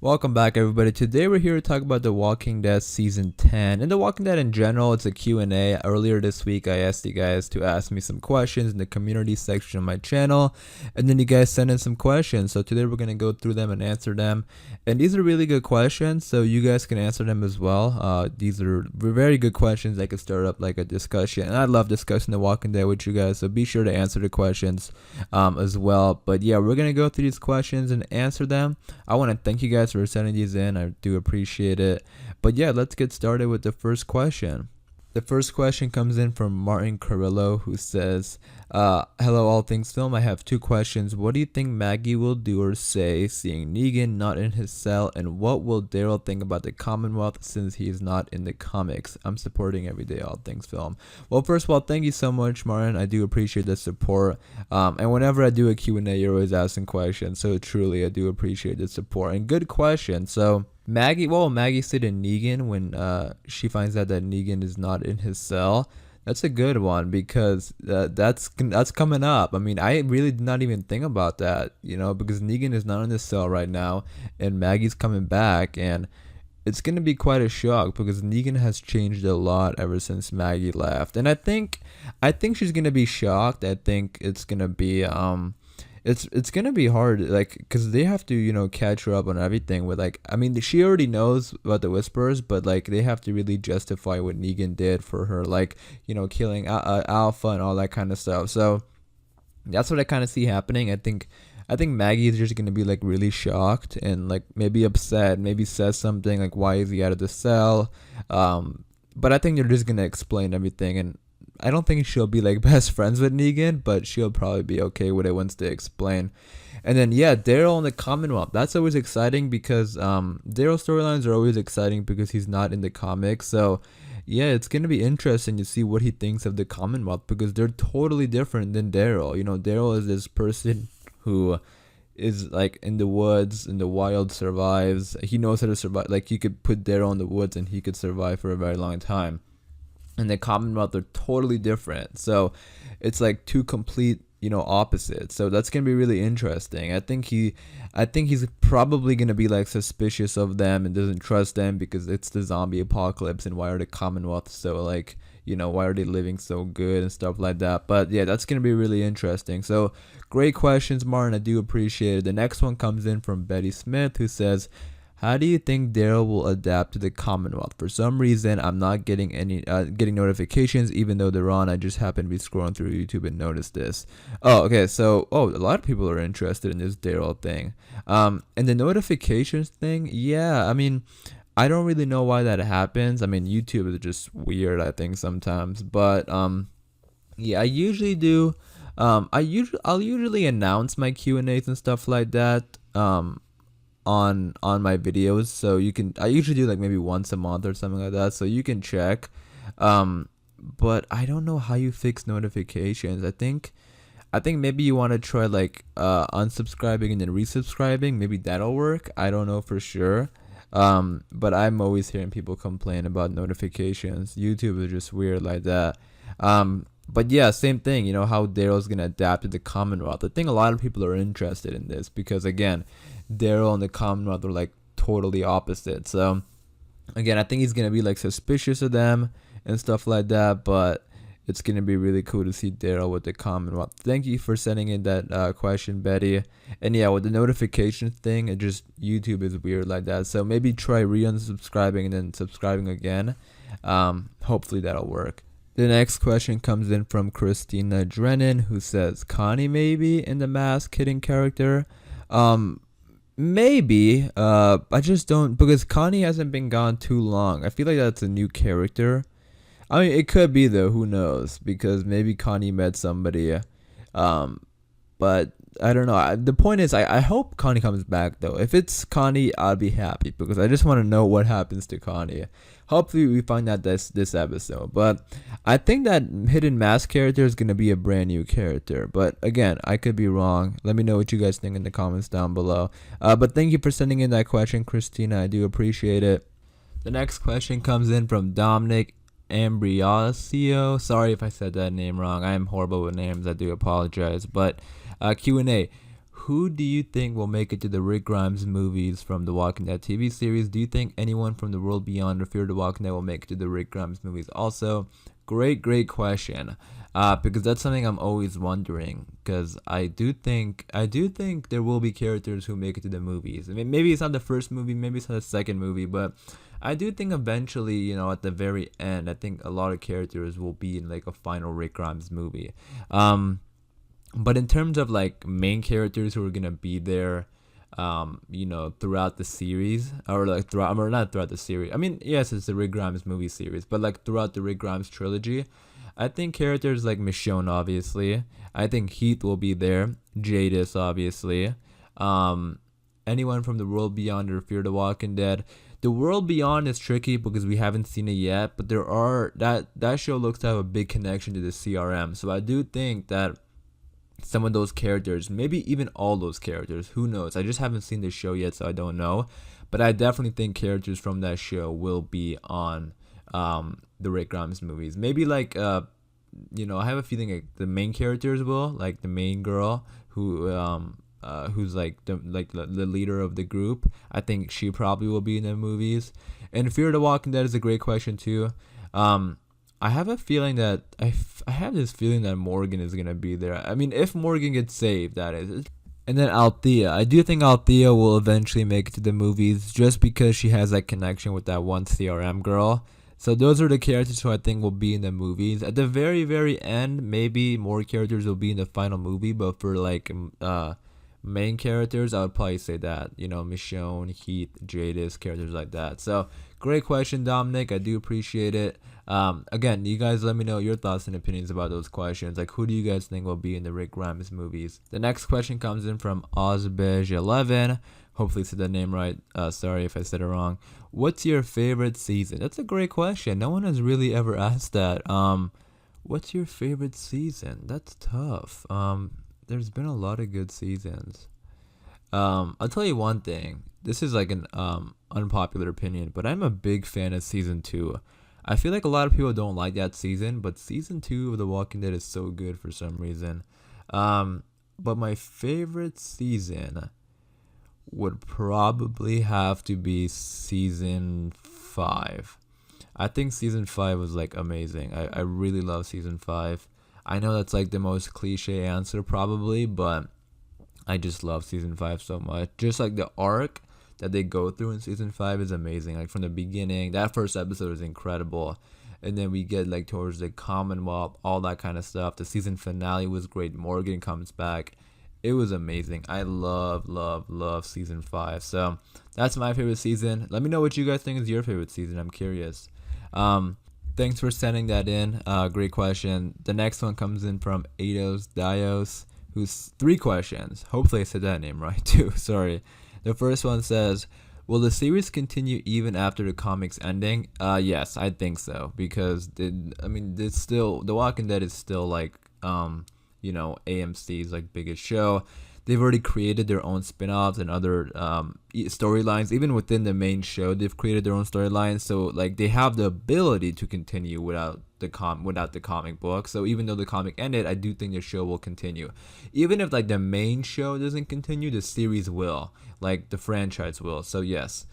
Welcome back, everybody. Today we're here to talk about The Walking Dead Season 10. And The Walking Dead in general, it's a Q&A. Earlier this week, I asked you guys to ask me some questions in the community section of my channel. And then you guys sent in some questions. So today we're going to go through them and answer them. And these are really good questions, so you guys can answer them as well. These are very good questions that could start up like a discussion. And I love discussing The Walking Dead with you guys, so be sure to answer the questions as well. But yeah, we're going to go through these questions and answer them. I want to thank you guys for sending these in. I do appreciate it. But yeah, let's get started with the first question. The first question comes in from Martin Carrillo, who says, hello all things film. I have two questions. What do you think Maggie will do or say seeing Negan not in his cell, and what will Daryl think about the Commonwealth since he is not in the comics? I'm supporting everyday all things film. Well, first of all, thank you so much, Martin. I do appreciate the support. And whenever I do a Q&A, you're always asking questions, so truly I do appreciate the support and good question. So Maggie said to Negan when she finds out that Negan is not in his cell. That's a good one because that's coming up. I mean, I really did not even think about that, because Negan is not in his cell right now, and Maggie's coming back, and it's gonna be quite a shock because Negan has changed a lot ever since Maggie left, and I think she's gonna be shocked. I think it's gonna be it's gonna be hard, like, because they have to catch her up on everything with, like, I mean, she already knows about the whispers, but like they have to really justify what Negan did for her, like, killing Alpha and all that kind of stuff. So that's what I kind of see happening. I think Maggie is just gonna be like really shocked and like maybe upset, maybe says something like, why is he out of the cell? But I think they're just gonna explain everything, and I don't think she'll be like best friends with Negan, but she'll probably be okay with it once they explain. And then yeah, Daryl in the Commonwealth. That's always exciting because Daryl's storylines are always exciting because he's not in the comics. So yeah, it's gonna be interesting to see what he thinks of the Commonwealth because they're totally different than Daryl. Daryl is this person who is like in the woods, in the wild, survives. He knows how to survive. Like, you could put Daryl in the woods and he could survive for a very long time. And the Commonwealth are totally different. So it's like two complete, opposites. So that's gonna be really interesting. I think he's probably gonna be like suspicious of them and doesn't trust them because it's the zombie apocalypse, and why are the Commonwealth so like, why are they living so good and stuff like that. But yeah, that's gonna be really interesting. So great questions, Martin. I do appreciate it. The next one comes in from Betty Smith, who says, how do you think Daryl will adapt to the Commonwealth? For some reason, I'm not getting getting notifications, even though they're on. I just happen to be scrolling through YouTube and noticed this. Oh, okay. So, a lot of people are interested in this Daryl thing. And the notifications thing, yeah. I mean, I don't really know why that happens. I mean, YouTube is just weird, I think, sometimes. But yeah, I usually do. I'll usually announce my Q&As and stuff like that. On my videos, so I usually do like maybe once a month or something like that, so you can check. But I don't know how you fix notifications. I think maybe you want to try like unsubscribing and then resubscribing. Maybe that'll work. I don't know for sure. But I'm always hearing people complain about notifications. YouTube is just weird like that. But yeah, same thing, how Daryl's gonna adapt to the Commonwealth. I think a lot of people are interested in this because, again, Daryl and the Commonwealth are like totally opposite. So again, I think he's gonna be like suspicious of them and stuff like that, but it's gonna be really cool to see Daryl with the Commonwealth. Thank you for sending in that question, Betty. And yeah, with the notification thing, it just, YouTube is weird like that. So maybe try re-unsubscribing and then subscribing again. Hopefully that'll work. The next question comes in from Christina Drennan, who says, Connie maybe in the mask hidden character? Maybe. I just don't, because Connie hasn't been gone too long. I feel like that's a new character. I mean, it could be though, who knows? Because maybe Connie met somebody. But I don't know. The point is, I hope Connie comes back though. If it's Connie, I'll be happy because I just want to know what happens to Connie. Hopefully we find out this episode. But I think that hidden mask character is going to be a brand new character. But again, I could be wrong. Let me know what you guys think in the comments down below. But thank you for sending in that question, Christina. I do appreciate it. The next question comes in from Dominic Ambriosio. Sorry if I said that name wrong. I am horrible with names. I do apologize. But Q&A. Who do you think will make it to the Rick Grimes movies from the Walking Dead TV series? Do you think anyone from the world beyond or Fear the Walking Dead will make it to the Rick Grimes movies? Also, great question. Because that's something I'm always wondering. Because I do think there will be characters who make it to the movies. I mean, maybe it's not the first movie, maybe it's not the second movie, but I do think eventually, at the very end, I think a lot of characters will be in like a final Rick Grimes movie. But in terms of like main characters who are gonna be there, throughout the series, or like not throughout the series. I mean, yes, it's the Rick Grimes movie series, but like throughout the Rick Grimes trilogy, I think characters like Michonne, obviously. I think Heath will be there. Jadis, obviously. Anyone from the world beyond or Fear the Walking Dead. The world beyond is tricky because we haven't seen it yet, but that show looks to have a big connection to the CRM. So I do think that some of those characters, maybe even all those characters, who knows? I just haven't seen the show yet, so I don't know. But I definitely think characters from that show will be on the Rick Grimes movies. Maybe like I have a feeling like the main characters will, like the main girl who's like the leader of the group. I think she probably will be in the movies. And Fear the Walking Dead is a great question too. I have a feeling that I have this feeling that Morgan is gonna be there. I mean, if Morgan gets saved, that is. And then Althea. I do think Althea will eventually make it to the movies just because she has that connection with that one CRM girl. So those are the characters who I think will be in the movies. At the very, very end, maybe more characters will be in the final movie, but for like main characters, I would probably say that, Michonne, Heath, Jadis, characters like that. So great question, Dominic. I do appreciate it. Again, you guys let me know your thoughts and opinions about those questions. Like, who do you guys think will be in the Rick Grimes movies? The next question comes in from Ozbej11. Hopefully I said that name right. Sorry if I said it wrong. What's your favorite season? That's a great question. No one has really ever asked that. What's your favorite season? That's tough. There's been a lot of good seasons. I'll tell you one thing. This is like an unpopular opinion, but I'm a big fan of season 2. I feel like a lot of people don't like that season, but season 2 of The Walking Dead is so good for some reason. But my favorite season would probably have to be season 5. I think season 5 was like amazing. I really love season 5. I know that's like the most cliche answer probably, but I just love season 5 so much. Just like the arc that they go through in season 5 is amazing. Like from the beginning, that first episode is incredible. And then we get like towards the Commonwealth, all that kind of stuff. The season finale was great. Morgan comes back. It was amazing. I love season 5. So that's my favorite season. Let me know what you guys think is your favorite season. I'm curious. Thanks for sending that in. Great question. The next one comes in from Eidos Dios, who's 3 questions. Hopefully I said that name right too. Sorry. The first one says, will the series continue even after the comics ending? Yes, I think so. Because it's still, The Walking Dead is still like AMC's like biggest show. They've already created their own spin-offs and other storylines. Even within the main show, they've created their own storylines. So like they have the ability to continue without the comic book. So even though the comic ended, I do think the show will continue. Even if like the main show doesn't continue, the series will. Like the franchise will. So yes.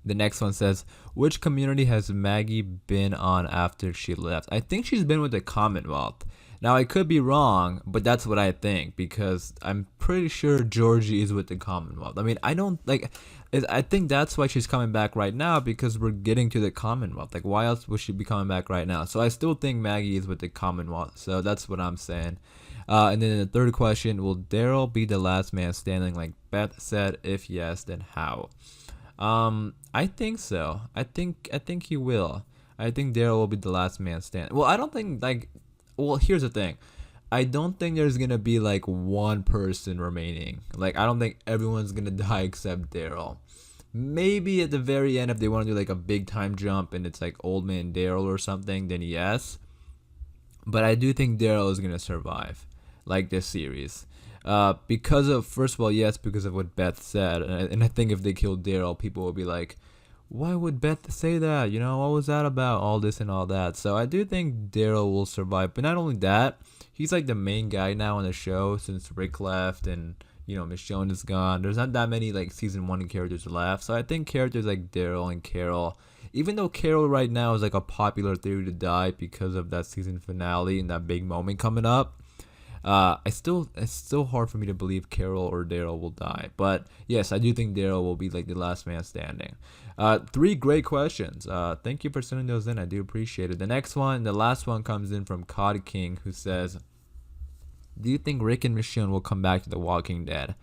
The next one says, which community has Maggie been on after she left? I think she's been with the Commonwealth. Now, I could be wrong, but that's what I think, because I'm pretty sure Georgie is with the Commonwealth. I mean, I think that's why she's coming back right now, because we're getting to the Commonwealth. Like, why else would she be coming back right now? So I still think Maggie is with the Commonwealth. So that's what I'm saying. And then the third question, will Daryl be the last man standing like Beth said? If yes, then how? I think so. I think he will. I think Daryl will be the last man standing. Well, I don't think well, here's the thing. I don't think there's gonna be like one person remaining. Like, I don't think everyone's gonna die except Daryl. Maybe at the very end, if they want to do like a big time jump and it's like Old Man Daryl or something, then yes. But I do think Daryl is gonna survive, like this series, because of, first of all, yes, because of what Beth said, and I think if they kill Daryl, people will be like, why would Beth say that? You know, what was that about? All this and all that. So I do think Daryl will survive. But not only that, he's like the main guy now on the show since Rick left and, you know, Michonne is gone. There's not that many like season 1 characters left. So I think characters like Daryl and Carol, even though Carol right now is like a popular theory to die because of that season finale and that big moment coming up, it's still hard for me to believe Carol or Daryl will die. But yes, I do think Daryl will be like the last man standing. 3 great questions. Thank you for sending those in. I do appreciate it. The next one, the last one comes in from Cod King, who says, do you think Rick and Michonne will come back to The Walking Dead?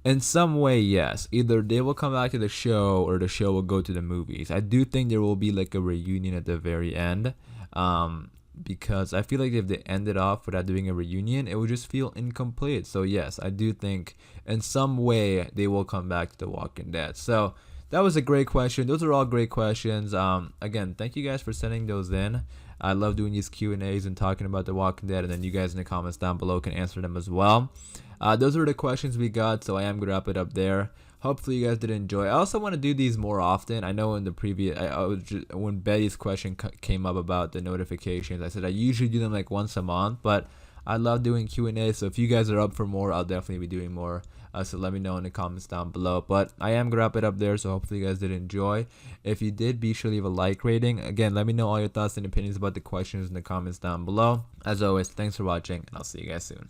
In some way, yes. Either they will come back to the show or the show will go to the movies. I do think there will be like a reunion at the very end. Because I feel like if they ended off without doing a reunion, it would just feel incomplete. So yes, I do think in some way they will come back to The Walking Dead. So that was a great question. Those are all great questions. Again, thank you guys for sending those in. I love doing these Q&As and talking about The Walking Dead, and then you guys in the comments down below can answer them as well. Those are the questions we got, so I am going to wrap it up there. Hopefully you guys did enjoy. I also want to do these more often. I know in the previous, when Betty's question came up about the notifications, I said I usually do them like once a month, but I love doing Q&A. So if you guys are up for more, I'll definitely be doing more. So let me know in the comments down below. But I am gonna wrap it up there. So hopefully you guys did enjoy. If you did, be sure to leave a like rating. Again, let me know all your thoughts and opinions about the questions in the comments down below. As always, thanks for watching, and I'll see you guys soon.